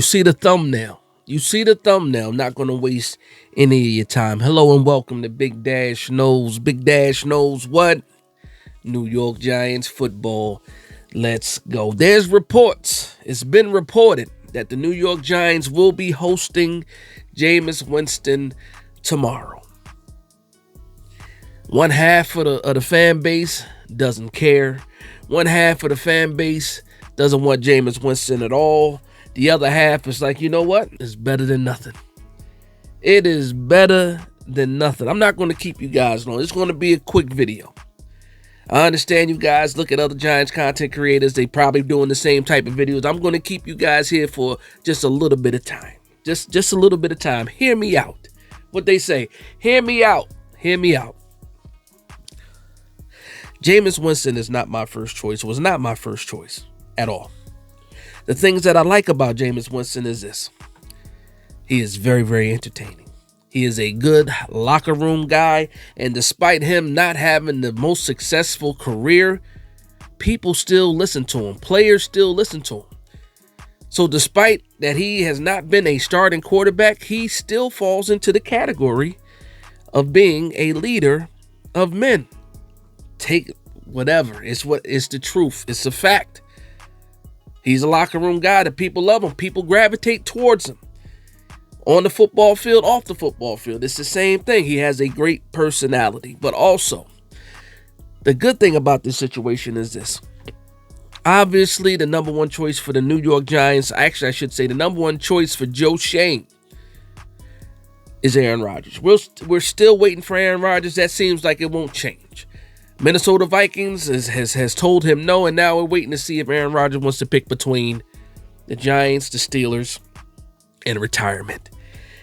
You see the thumbnail. You see the thumbnail. I'm not going to waste any of your time. Hello and welcome to Big Dash Knows. Big Dash knows what? New York Giants football. Let's go. There's reports. It's been reported that the New York Giants will be hosting Jameis Winston tomorrow. One half of the fan base doesn't care. One half of the fan base doesn't want Jameis Winston at all. The other half is like, you know what? It's better than nothing. It is better than nothing. I'm not going to keep you guys long. It's going to be a quick video. I understand you guys look at other Giants content creators. They probably doing the same type of videos. I'm going to keep you guys here for just a little bit of time. Just a little bit of time. Hear me out. What they say, hear me out. Hear me out. Jameis Winston is not my first choice. Was not my first choice at all. The things that I like about Jameis Winston is this. He is very, very entertaining. He is a good locker room guy. And despite him not having the most successful career, people still listen to him. Players still listen to him. So despite that he has not been a starting quarterback, he still falls into the category of being a leader of men. Take whatever. It's the truth. It's a fact. He's a locker room guy that people love him. People gravitate towards him. On the football field, off the football field, it's the same thing. He has a great personality. But also, the good thing about this situation is this. Obviously, the number one choice for the New York Giants, actually, I should say the number one choice for Joe Schoen is Aaron Rodgers. We're still waiting for Aaron Rodgers. That seems like it won't change. Minnesota Vikings has told him no, and now we're waiting to see if Aaron Rodgers wants to pick between the Giants, the Steelers, and retirement.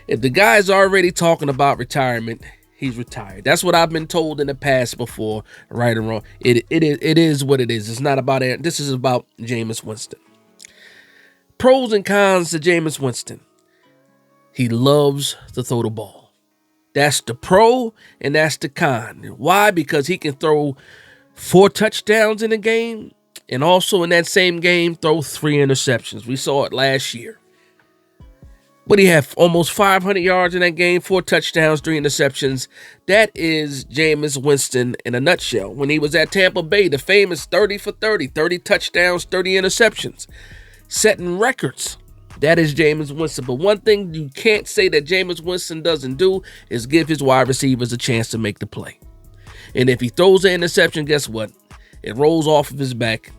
If the guy's already talking about retirement, he's retired. That's what I've been told in the past before, right or wrong. It is what it is. It's not about Aaron. This is about Jameis Winston. Pros and cons to Jameis Winston. He loves to throw the ball. That's the pro and that's the con. Why? Because he can throw 4 touchdowns in a game and also in that same game throw 3 interceptions. We saw it last year. But he had almost 500 yards in that game, 4 touchdowns, 3 interceptions. That is Jameis Winston in a nutshell. When he was at Tampa Bay, the famous 30 for 30, 30 touchdowns, 30 interceptions, setting records. That is Jameis Winston. But one thing you can't say that Jameis Winston doesn't do is give his wide receivers a chance to make the play. And if he throws an interception, guess what? It rolls off of his back,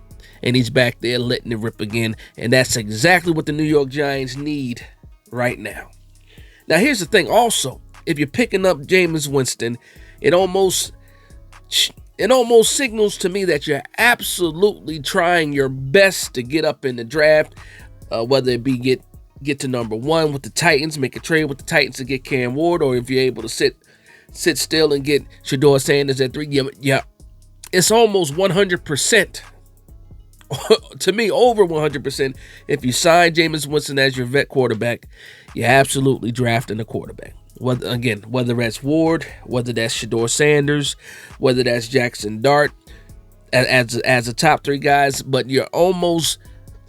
and he's back there letting it rip again. And that's exactly what the New York Giants need right now. Now, here's the thing also. If you're picking up Jameis Winston, it almost signals to me that you're absolutely trying your best to get up in the draft. Whether it be get to number 1 with the Titans, make a trade with the Titans to get Cam Ward, or if you're able to sit still and get Shedeur Sanders at 3. Yeah, it's almost 100%. To me, over 100%. If you sign Jameis Winston as your vet quarterback, you're absolutely drafting a quarterback. Whether that's Ward, whether that's Shedeur Sanders, whether that's Jackson Dart as a top 3 guys, but you're almost.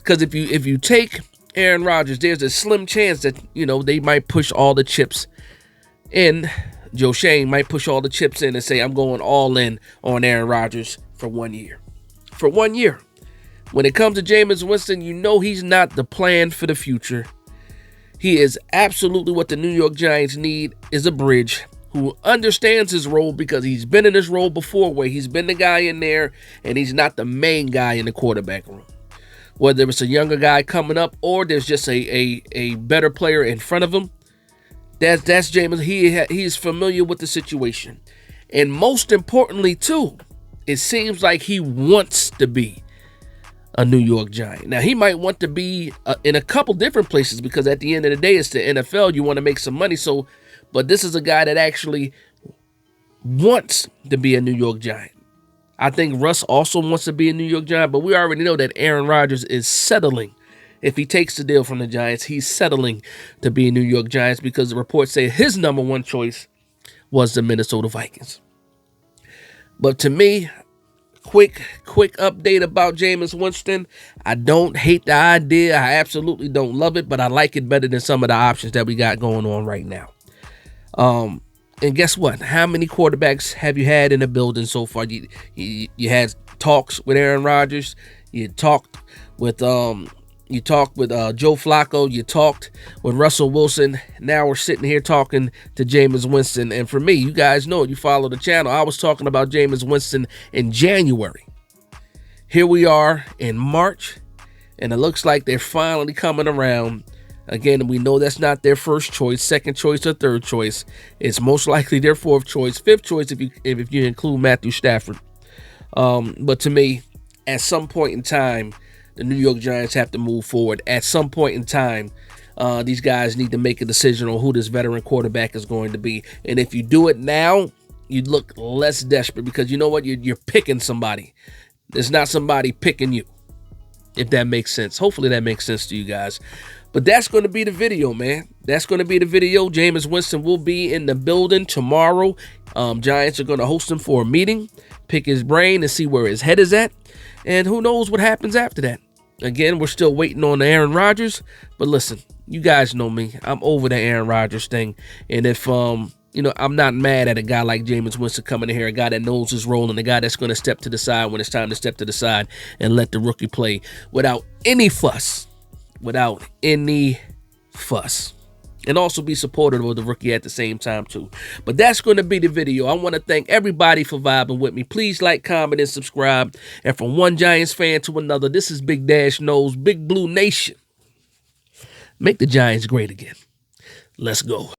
Because if you take Aaron Rodgers, there's a slim chance that, they might push all the chips in. Joe Schoen might push all the chips in and say, I'm going all in on Aaron Rodgers for 1 year. For 1 year. When it comes to Jameis Winston, he's not the plan for the future. He is absolutely what the New York Giants need is a bridge who understands his role because he's been in this role before where he's been the guy in there and he's not the main guy in the quarterback room. Whether it's a younger guy coming up or there's just a better player in front of him, that's Jameis. He is familiar with the situation. And most importantly, too, it seems like he wants to be a New York Giant. Now, he might want to be in a couple different places because at the end of the day, it's the NFL. You want to make some money. But this is a guy that actually wants to be a New York Giant. I think Russ also wants to be a New York Giant, but we already know that Aaron Rodgers is settling. If he takes the deal from the Giants, he's settling to be a New York Giants because the reports say his number 1 choice was the Minnesota Vikings. But to me, quick update about Jameis Winston. I don't hate the idea. I absolutely don't love it, but I like it better than some of the options that we got going on right now. And guess what? How many quarterbacks have you had in the building so far? You had talks with Aaron Rodgers. You talked with Joe Flacco. You talked with Russell Wilson. Now we're sitting here talking to Jameis Winston. And for me, you guys know, you follow the channel, I was talking about Jameis Winston in January. Here we are in March, and it looks like they're finally coming around. Again, we know that's not their first choice, second choice, or third choice. It's most likely their fourth choice, fifth choice if you include Matthew Stafford. But to me, at some point in time, the New York Giants have to move forward. At some point in time, these guys need to make a decision on who this veteran quarterback is going to be. And if you do it now, you look less desperate because you know what? You're picking somebody. It's not somebody picking you, if that makes sense. Hopefully that makes sense to you guys. But that's going to be the video, man. That's going to be the video. Jameis Winston will be in the building tomorrow. Giants are going to host him for a meeting, pick his brain and see where his head is at. And who knows what happens after that. Again, we're still waiting on the Aaron Rodgers. But listen, you guys know me. I'm over the Aaron Rodgers thing. And if, I'm not mad at a guy like Jameis Winston coming in here, a guy that knows his role and a guy that's going to step to the side when it's time to step to the side and let the rookie play without any fuss. Without any fuss. And also be supportive of the rookie at the same time, too. But that's going to be the video. I want to thank everybody for vibing with me. Please like, comment, and subscribe. And from one Giants fan to another, this is Big Dash Knows, Big Blue Nation. Make the Giants great again. Let's go.